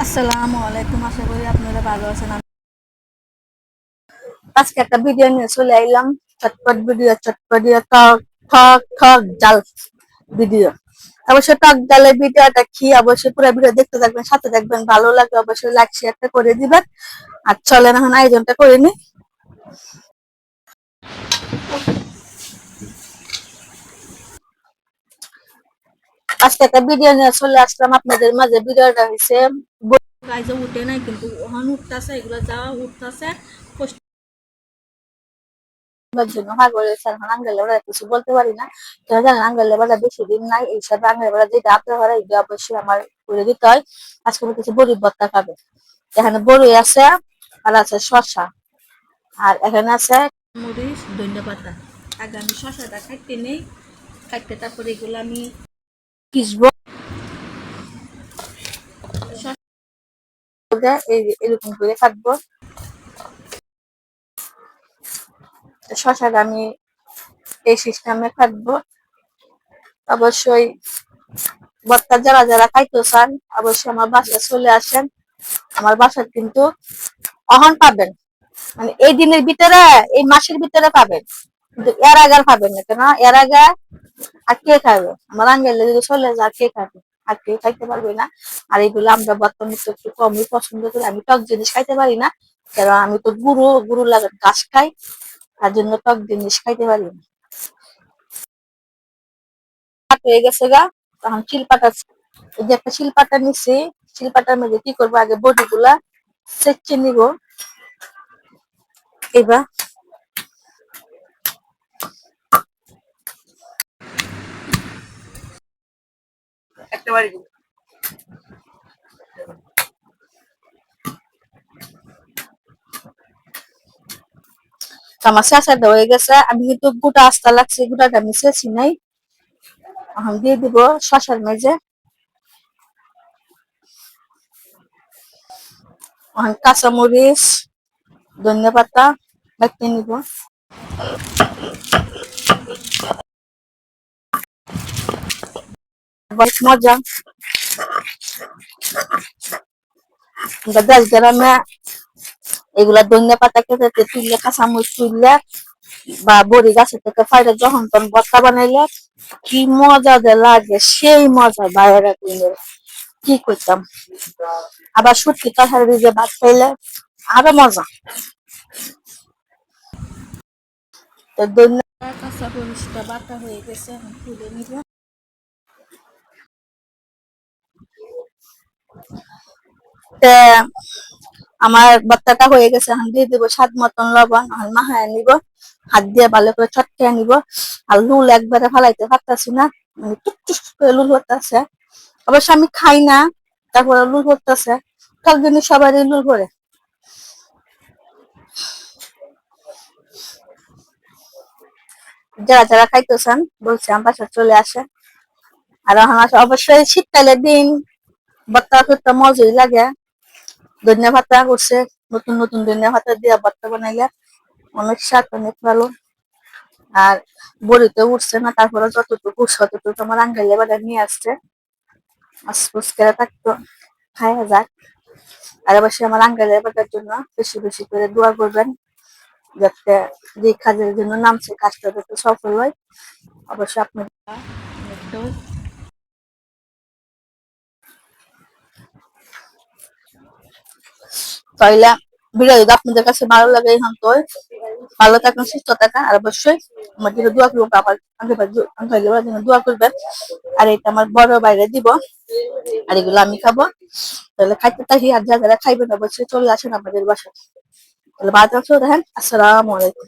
আসসালামু আলাইকুম, আশা করি আপনারা ভালো আছেন। আজকে একটা ভিডিও নিয়ে চলে আইলাম। চটপট ভিডিও, টক ঠক ঠক জাল ভিডিও। অবশ্যই টক জালের ভিডিওটা কি অবশ্যই পুরো ভিডিও দেখতে থাকবেন, সাথে দেখবেন। ভালো লাগলে অবশ্যই লাইক শেয়ারটা করে দিবেন। আর চলেন এখন আয়োজনটা করে নি। আজকে একটা ভিডিও নিয়ে চলে আসলাম আপনাদের মাঝে। ভিডিওটা হয়েছে উঠে নাই, কিন্তু ওখানে উঠতেছে, এগুলো যাওয়া উঠতেছে জন্য পাগলের এখন আঙ্গেলে ওরা কিছু বলতে পারি না। কেন জানেন, আঙ্গেলে বেলা বেশি দিন নাই, এই সব আঙ্গেলে বেলা যেটা আপনার ঘরে এটা অবশ্যই আমার করে দিতে হয়। আজকে কিছু বড়ি ভর্তা খাবে। এখানে বড়ি আছে, আর আছে শসা, আর এখানে আছে মরিচ, ধনিয়া পাতা। আগে আমি শসাটা কাটতে নেই, কাটতে তারপরে এগুলো আমি পিসবো। এরকম করে কাটবো। শসাটা আমি এই সিস্টেমে কাটবো। অবশ্যই ভর্তা যারা যারা খাইতে চান অবশ্যই আমার বাসায় চলে আসেন। আমার বাসায় কিন্তু অহন পাবেন, মানে এই দিনের ভিতরে, এই মাসের ভিতরে পাবেন, কিন্তু এর আগে পাবেন না। কেন এর আগে আর কে খাবে? আমার আঙ্গেলে যদি চলে যায় কে খাবে? আর কে খাইতে পারবে না। আর এইগুলো আমরা বর্তমানে একটু কমই পছন্দ করি। আমি টক জিনিস খাইতে পারি না, কারণ আমি তো গুরু গুরু লাগে ঘাস খাই, তার জন্য টক জিনিস খাইতে পারি না। হয়ে গেছে গা, তখন শিলপাটা, এই যে একটা শিলপাটা নিচ্ছি, শিলপাটার মধ্যে কি করবো, আগে বডি গুলা সেচে নিব। এবার একটা বাড়ি দিব। আমার চেঁচাটা হয়ে গেছে, আমি কিন্তু গোটা আস্তা লাগছে, গোটাটা আমি চেঁচি নাই। এখন দিয়ে দিব শসার মেঝে, এখন কাঁচামরিচ, ধনিয়া পাতা বাটিয়ে নিব। অনেক মজা। দেশ গ্রামে এগুলা ধনিয়া পাতা কেটে তুললে, কাঁচামরিচ তুললে বা বড়ি গাছের থেকে ফাইলে যখন তখন ভর্তা বানাইলে কি মজা যে লাগে, সেই মজা বাইরে দিলে কি করতাম। আবার সত্যি তরকারি দিয়ে ভাত খাইলে আরো মজা। তো ধনিয়া কাঁচা মরিচটা বাটা হয়ে গেছে, এখন তুলে নিব। আমার ভর্তাটা হয়ে গেছে, এখন দিয়ে দিব স্বাদ মতন লবণ। এখন মাখায় নিব, হাত দিয়ে ভালো করে চটকে নিব। আর লুল একবারে ফালাইতে পারতাছি না, মানে টুকটুক করে লুল হতেছে। অবশ্য আমি খাই না, তারপরে লুল হতেছে। সব জিনিস সবারই লুল করে। যারা যারা খাইতেছেন বলছে আমার বাসা চলে আসে। আর এখন অবশ্যই শীতকালের দিন ভর্তা করতে মজাই লাগে। ধনিয়া পাতা করছে, নতুন নতুন ধনিয়া পাতা দিয়ে ভর্তা বানাইলে অনেক স্বাদ, অনেক ভালো। আর বড়িতে উঠছে না, তারপরে যতটুকু উঠছে ততটুকু আমার আঙ্কেল এবার নিয়ে আসছে। মাছ করে থাকতো, খাইয়া যাক। আর অবশ্যই আমার আঙ্কেল এবারের জন্য বেশি বেশি করে দোয়া করবেন, যাতে যে কাজের জন্য নামছে কাজটা যাতে সফল হয়। অবশ্যই আপনার তাইলে ভিডিও যদি আপনাদের কাছে ভালো লাগে, এখন তো ভালো থাকুন, সুস্থ থাকুন। আর অবশ্যই আমার জন্য দোয়া করবো, আমার আঙ্কেলের জন্য দোয়া করবেন। আর এটা আমার বড় বাইরে দিব, আর এগুলো আমি খাবো। তাহলে খাইতে থাকি, আর যা যারা খাইবেন অবশ্যই চলে আসেন আমাদের বাসায়। তাহলে ভালো থাকবেন, আসসালামু আলাইকুম।